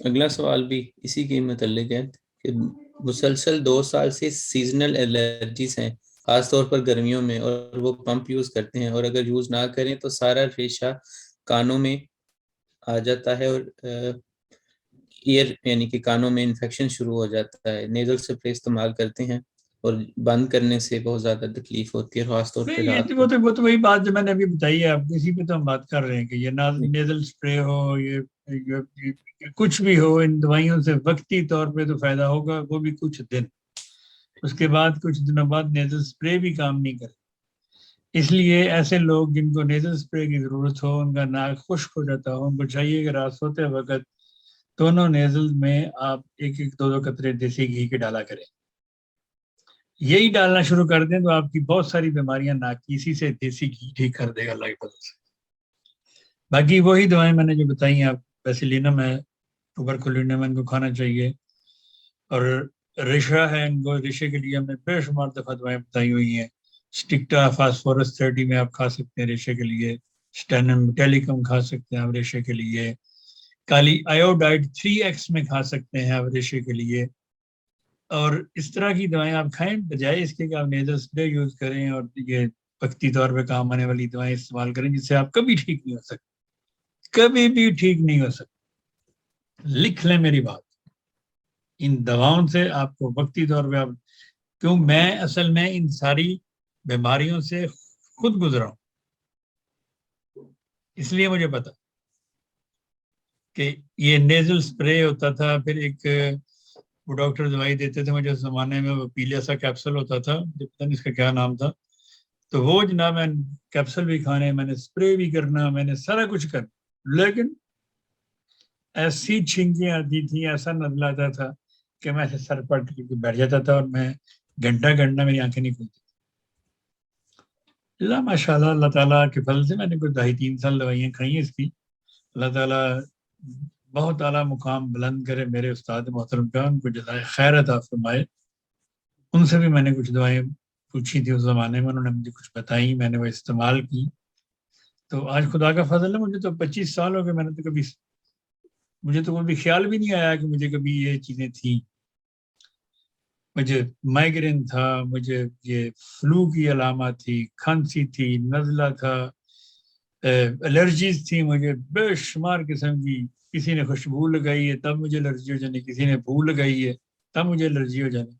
اگلا سوال بھی اسی کے متعلق ہے کہ مسلسل 2 سال سے سیزنل الرجیز ہیں، خاص طور پر گرمیوں میں، اور وہ پمپ یوز کرتے ہیں، اور اگر یوز نہ کریں تو سارا ریشہ کانوں میں آ جاتا ہے، اور ایئر یعنی کہ کانوں میں انفیکشن شروع ہو جاتا ہے۔ نیزل سپرے استعمال کرتے ہیں اور بند کرنے سے بہت زیادہ تکلیف ہوتی ہے، خاص طور پہ نہیں، رات کو۔ وہ تو وہی بات جو میں نے ابھی بتائی ہے، آپ اسی پہ تو ہم بات کر رہے ہیں کہ یہ نیزل اسپرے ہو، یہ کچھ بھی ہو، ان دوائیوں سے وقتی طور پہ تو فائدہ ہوگا، وہ بھی کچھ دن، اس کے بعد کچھ دنوں بعد نیزل اسپرے بھی کام نہیں کرے۔ اس لیے ایسے لوگ جن کو نیزل اسپرے کی ضرورت ہو، ان کا ناک خشک ہو جاتا ہو، ان کو چاہیے کہ رات سوتے وقت دونوں نیزل میں آپ 1-2 قطرے دیسی گھی کے ڈالا کریں۔ یہی ڈالنا شروع کر دیں تو آپ کی بہت ساری بیماریاں ناک کی اسی سے دیسی گھی ٹھیک کر دے گا اللہ کی فضل سے۔ باقی وہی دوائیں میں نے جو بتائی ہیں، آپ پیسیلینم ہے، ٹوبرکلینم ان کو کھانا چاہیے، اور ریشا ہے، ان کو ریشے کے لیے ہم نے بے شمار دفعہ دوائیں بتائی ہوئی ہیں۔ اسٹکٹا فاسفورس 30 میں آپ کھا سکتے ہیں ریشے کے لیے، اسٹینم ٹیلیکم کھا سکتے ہیں آپ ریشے کے لیے، کالی آیوڈائڈ 3X میں کھا سکتے ہیں آپ ریشے کے لیے، اور اس طرح کی دوائیں آپ کھائیں، بجائے اس کے کہ آپ نیزل اسپرے یوز کریں اور یہ وقتی طور پہ کام آنے والی دوائیں استعمال کریں جس سے آپ کبھی ٹھیک نہیں ہو سکتے، کبھی بھی ٹھیک نہیں ہو سکتے۔ لکھ لیں میری بات، ان دواؤں سے آپ کو وقتی طور پہ کیوں میں اصل میں ان ساری بیماریوں سے خود گزرا ہوں، اس لیے مجھے پتا کہ یہ نیزل اسپرے ہوتا تھا، پھر ایک وہ ڈاکٹر دوائی دیتے تھے مجھے اس زمانے میں، وہ پیلے سا کیپسول ہوتا تھا، مجھے پتہ نہیں اس کا کیا نام تھا، تو وہ جناب میں کیپسول بھی کھانے، میں نے اسپرے بھی کرنا، میں نے سارا کچھ کرنا، لیکن ایسی چھینکیں آتی تھیں، ایسا نزلہ آتا تھا کہ میں سر پٹ کے بیٹھ جاتا تھا، اور میں گھنٹہ گھنٹہ میری آنکھیں نہیں کھلتی۔ اللہ ماشاء اللہ، اللہ تعالیٰ کے فضل سے میں نے کوئی 2.5-3 سال دوائیاں کھائی ہیں اس کی۔ اللہ تعالیٰ بہت اعلیٰ مقام بلند کرے میرے استاد محترم کا، ان کو جزائے خیر عطا فرمائے۔ ان سے بھی میں نے کچھ دوائیں پوچھی تھی اس زمانے میں، انہوں نے مجھے کچھ بتائی، میں نے وہ استعمال کی، تو آج خدا کا فضل ہے، مجھے تو 25 سال ہو گئے، مجھے تو کبھی خیال بھی نہیں آیا کہ مجھے کبھی یہ چیزیں تھیں۔ مجھے مائیگرین تھا، مجھے یہ فلو کی علامات تھی، کھانسی تھی، نزلہ تھا، الرجیز تھی مجھے بے شمار قسم کی، کسی نے خوشبو لگائی ہے تب مجھے الرجی ہو جانی، کسی نے بو لگائی ہے تب مجھے الرجی ہو جانی۔